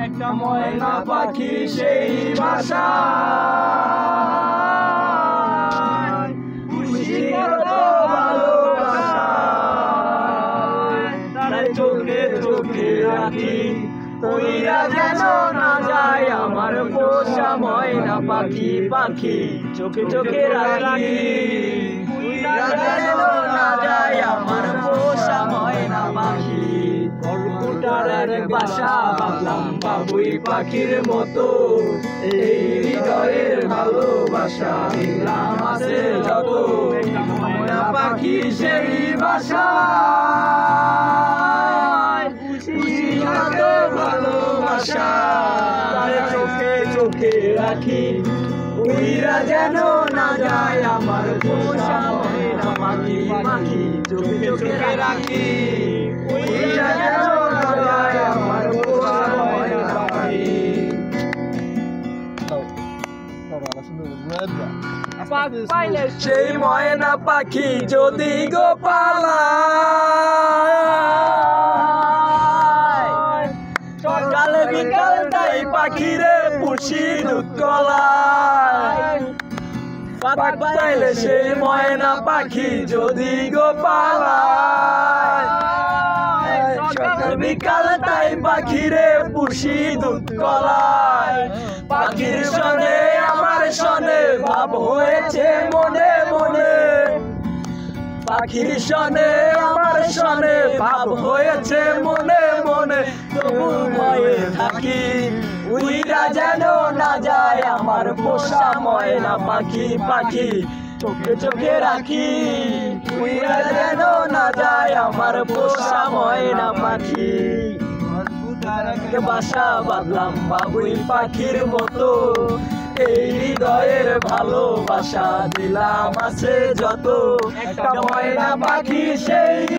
একটা ময়না পাখি সেই বাসা চোখে চোখে রাখি ওইরা যেন না যায় আমার পোষা ময়না পাখি পাখি চোখে চোখে রাখি ওইরা যেন না যায় আমার পোষা ময়না পাখি কলকুটারের বাসা বাঁধলাম বাবুই পাখির মতো এই হৃদয়ের ভালোবাসা দিলাম আছে যত ময়না পাখি সেই বাসা চোখে চোখে রাখি উইরা যেন না যায় আমার পোষা ময়না পাখি পাখি চোখে চোখে রাখি উইরা যেন না যায় আমার পোষা ময়না পাখি সেই ময়না পাখি যদি গো সকালে বিকাল তাই পাখিরে পুষি দুধ কলায় পাইলে সেই ময়না পাখি যদি গো পালায় সকাল বিকাল তাই পাখিরে পুষি দুধ কলায় পাখির সনে আমার সনে ভাব হয়েছে মনে মনে পাখির সনে আমার সনে ভাব হয়েছে মনে মনে তবু ভয়ে থাকি উইরা যেন না যায় আমার পোষা ময়না পাখি পাখি চোখে চোখে রাখি উইরা যেন না যায় আমার পোষা ময়না পাখি বাসা বাঁধলাম বাবুই পাখির মতো এই হৃদয়ের ভালোবাসা দিলাম আছে যত একটা ময়না পাখি সেই